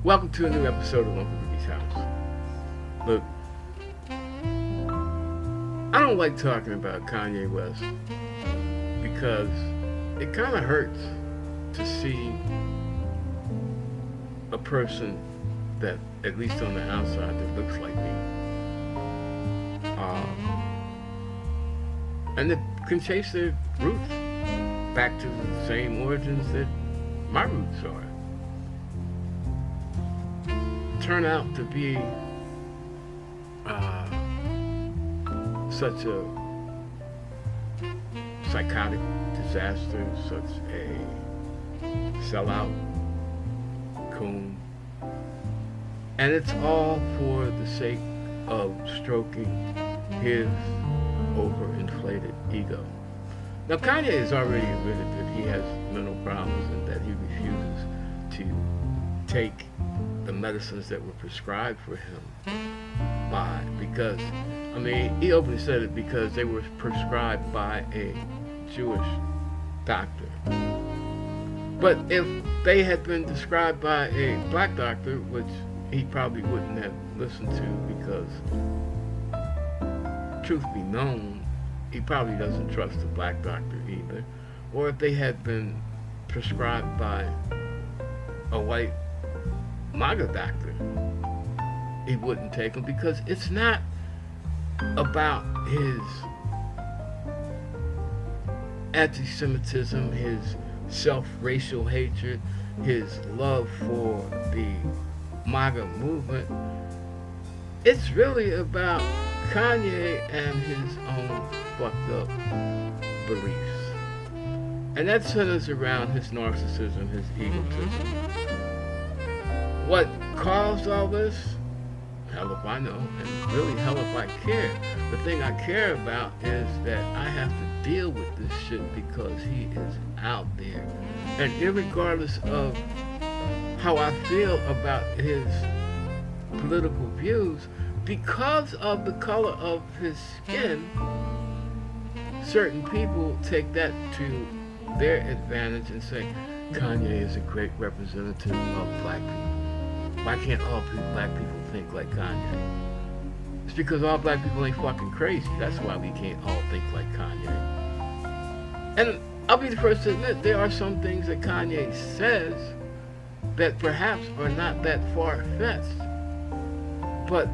Welcome to a new episode of Uncle Ricky's House. Look, I don't like talking about Kanye West because it kind of hurts to see a person that, at least on the outside, that looks like me, and that can chase their roots back to the same origins that my roots are. Turn out to be such a psychotic disaster, such a sellout, coon, and it's all for the sake of stroking his overinflated ego. Now, Kanye has already admitted that he has mental problems and that he refuses to take the medicines that were prescribed for him because, he openly said it because they were prescribed by a Jewish doctor. But if they had been prescribed by a black doctor, which he probably wouldn't have listened to because, truth be known, he probably doesn't trust a black doctor either. Or if they had been prescribed by a white MAGA doctor, he wouldn't take them because it's not about his anti-Semitism, his self-racial hatred, his love for the MAGA movement. It's really about Kanye and his own fucked up beliefs. And that centers around his narcissism, his egotism. What caused all this? Hell if I know, and really hell if I care. The thing I care about is that I have to deal with this shit because he is out there. And irregardless of how I feel about his political views, because of the color of his skin, certain people take that to their advantage and say, Kanye is a great representative of black people. Why can't all black people think like Kanye? It's because all black people ain't fucking crazy. That's why we can't all think like Kanye. And I'll be the first to admit there are some things that Kanye says that perhaps are not that far-fetched. But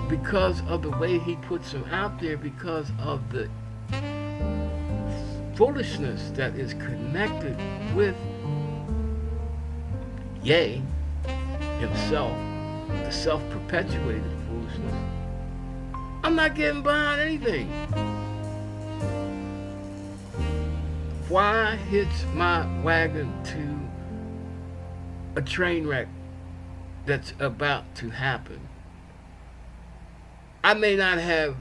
because of the way he puts them out there, because of the foolishness that is connected with Ye himself, the self-perpetuated foolishness, I'm not getting behind anything. Why hitch my wagon to a train wreck that's about to happen? I may not have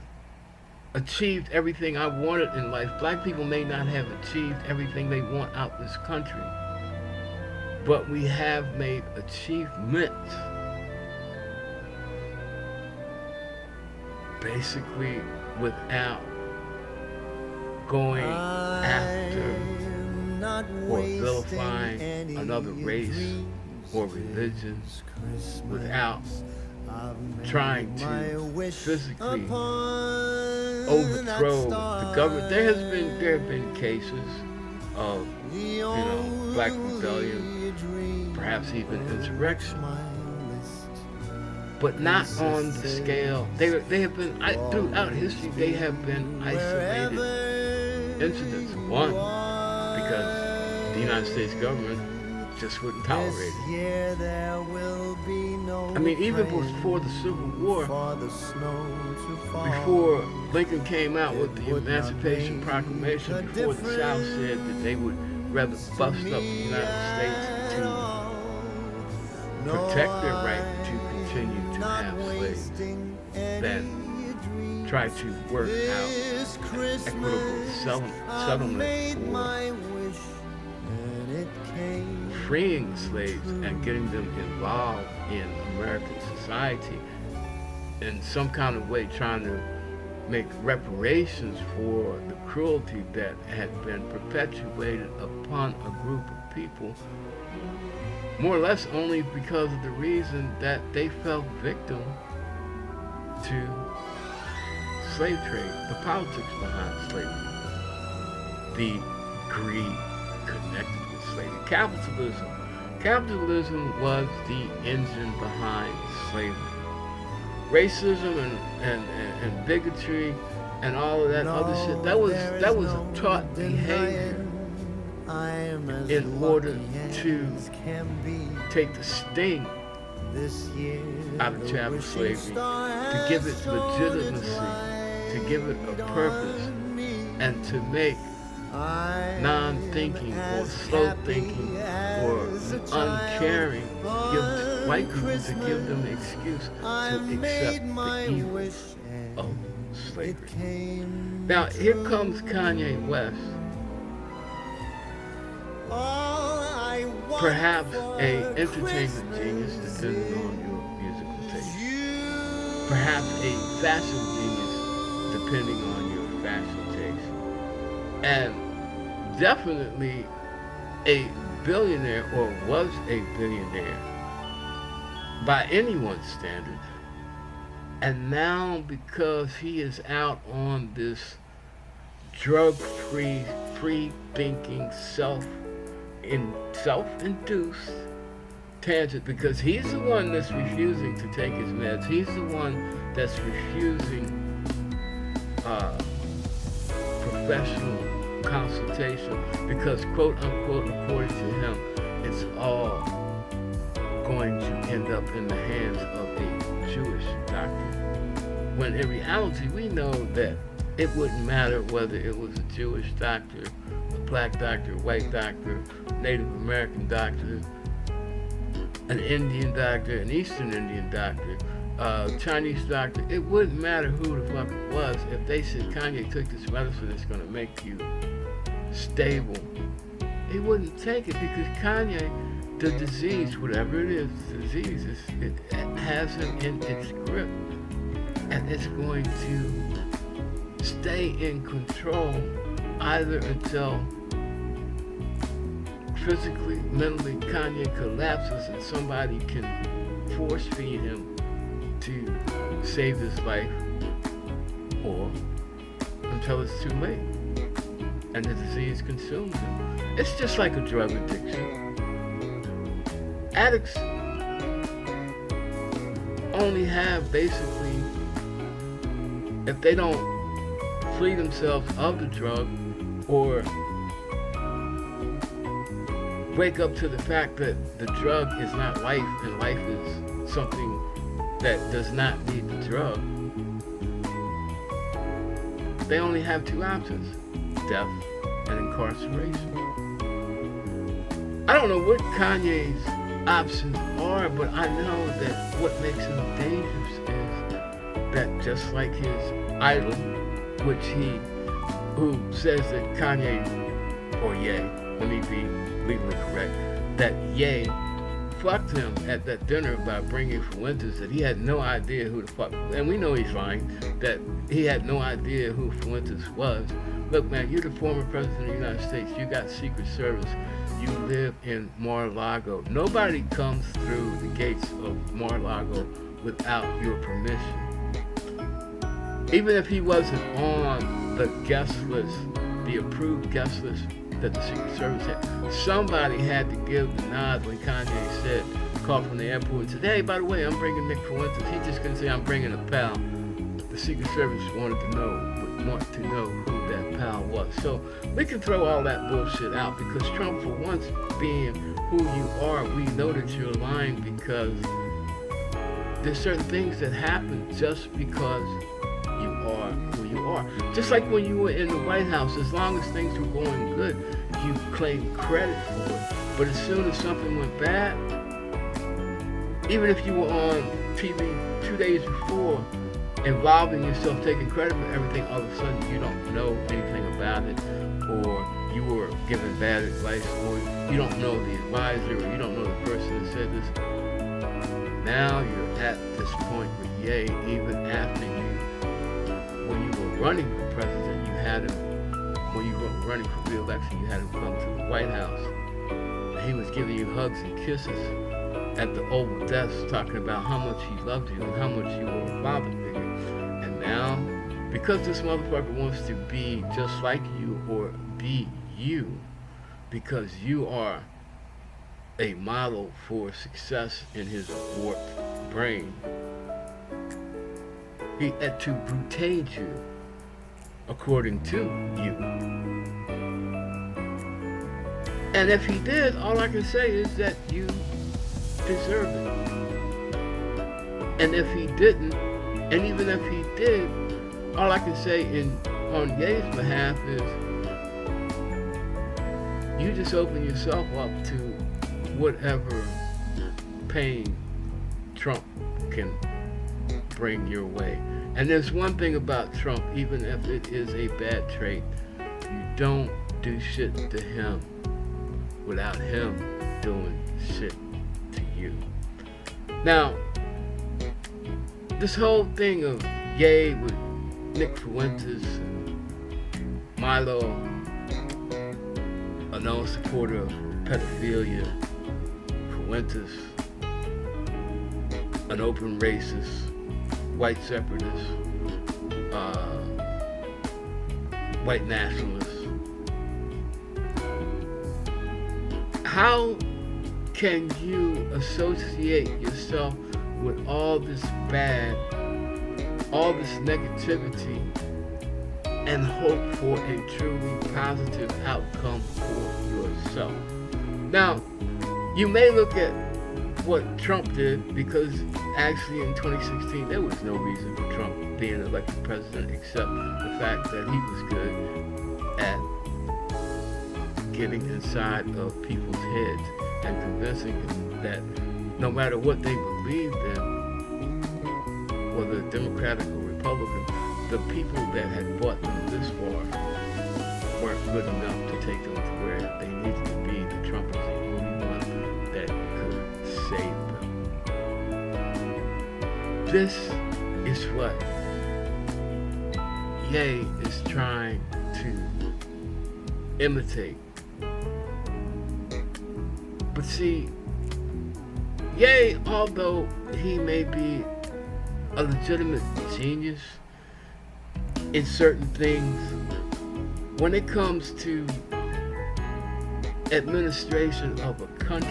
achieved everything I wanted in life. Black people may not have achieved everything they want out this country. But we have made achievements basically without going after or vilifying another race or religion, without trying to physically overthrow the government. There have been cases of black rebellion, perhaps even insurrection, but not on the scale. They have been, throughout history, they have been isolated incidents. One, because the United States government just wouldn't tolerate it. Even before the Civil War, before Lincoln came out with the Emancipation Proclamation, before the South said that they would rather bust up the United States to protect their right to continue to have slaves than try to work out equitable settlement for freeing slaves and getting them involved in American society in some kind of way, trying to make reparations for the cruelty that had been perpetuated upon a group of people more or less only because of the reason that they fell victim to slave trade, the politics behind slavery, the greed connected with slavery. Capitalism was the engine behind slavery. Racism and bigotry and all of that other shit, that was a taught behavior in order to take the sting out of chattel slavery, to give it legitimacy, to give it a purpose, and to make non-thinking or slow thinking or uncaring give white people to give them an excuse to accept the evils of slavery. Now here comes Kanye West, perhaps a entertainment genius depending on your musical taste, perhaps a fashion genius depending on your fashion taste, and definitely a billionaire, or was a billionaire by anyone's standard. And now because he is out on this drug-free, free-thinking, self-induced tangent, because he's the one that's refusing to take his meds, he's the one that's refusing professional consultation, because quote unquote, according to him, it's all going to end up in the hands of a Jewish doctor, when in reality we know that it wouldn't matter whether it was a Jewish doctor, a black doctor, a white doctor, Native American doctor, an Indian doctor, an Eastern Indian doctor, Chinese doctor. It wouldn't matter who the fuck it was. If they said, Kanye took this medicine, it's going to make you stable, he wouldn't take it, because Kanye, the disease, whatever it is, the disease, it has him in its grip, and it's going to stay in control either until physically, mentally, Kanye collapses and somebody can force feed him to save his life, or until it's too late and the disease consumes him. It's just like a drug addiction. Addicts only have, basically, if they don't free themselves of the drug or wake up to the fact that the drug is not life and life is something that does not need the drug, they only have two options: death and incarceration. I don't know what Kanye's options are, but I know that what makes him dangerous is that, just like his idol, who says that Kanye, or Ye, let me be legally correct, that Ye fucked him at that dinner by bringing Fuentes, that he had no idea who the fuck, and we know he's lying, that he had no idea who Fuentes was. Look, man, you're the former president of the United States. You got Secret Service. You live in Mar-a-Lago. Nobody comes through the gates of Mar-a-Lago without your permission. Even if he wasn't on the guest list, the approved guest list that the Secret Service had, somebody had to give the nod when Kanye said, called from the airport and said, hey, by the way, I'm bringing Nick Fuentes. He just couldn't say, I'm bringing a pal. The Secret Service wanted to know who that pal was. So we can throw all that bullshit out, because Trump, for once being who you are, we know that you're lying, because there's certain things that happen just because you are who you are. Just like when you were in the White House, as long as things were going good, you claimed credit for it. But as soon as something went bad, even if you were on TV 2 days before, involving yourself, taking credit for everything, all of a sudden you don't know anything about it, or you were given bad advice, or you don't know the advisor, or you don't know the person that said this. Now you're at this point with Ye, even after when you were running for president, you had him, when you were running for re-election, you had him come to the White House. he was giving you hugs and kisses at the Oval Desk, talking about how much he loved you and how much you were a father figure. And now, because this motherfucker wants to be just like you or be you, because you are a model for success in his warped brain, he had to brutate you according to you. And if he did, all I can say is that you deserve it. And if he didn't, and even if he did, all I can say on Ye's behalf is you just open yourself up to whatever pain Trump can bring your way. And there's one thing about Trump, even if it is a bad trait, you don't do shit to him without him doing shit to you. Now, this whole thing of Ye with Nick Fuentes and Milo, a known supporter of pedophilia, Fuentes, an open racist, white separatist, white nationalist. How can you associate yourself with all this bad, all this negativity, and hope for a truly positive outcome for yourself? Now, you may look at what Trump did, because actually in 2016 there was no reason for Trump being elected president except the fact that he was good at getting inside of people's heads and convincing them that no matter what they believed in, whether Democratic or Republican, the people that had brought them this far weren't good enough to take them to where they needed to be. That Trump was the only one that could save them. This is what Ye is trying to imitate. But see, Ye, although he may be a legitimate genius in certain things, when it comes to administration of a country,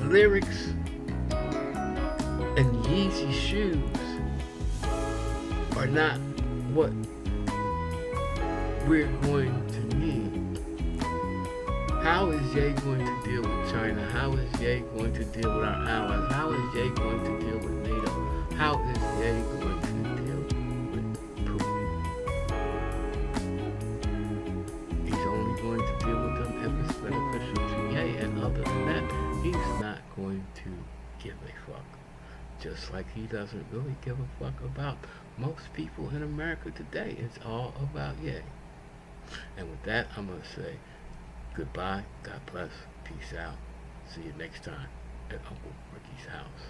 lyrics and Yeezy shoes are not what we're going to need. How is Ye going to deal with China? How is Ye going to deal with our allies? How is Ye going to deal with NATO? How is Ye going to deal with Putin? He's only going to deal with them if it's beneficial to Ye, and other than that, he's not going to give a fuck. Just like he doesn't really give a fuck about most people in America today. It's all about Ye. And with that, I'm going to say goodbye, God bless, peace out. See you next time at Uncle Ricky's house.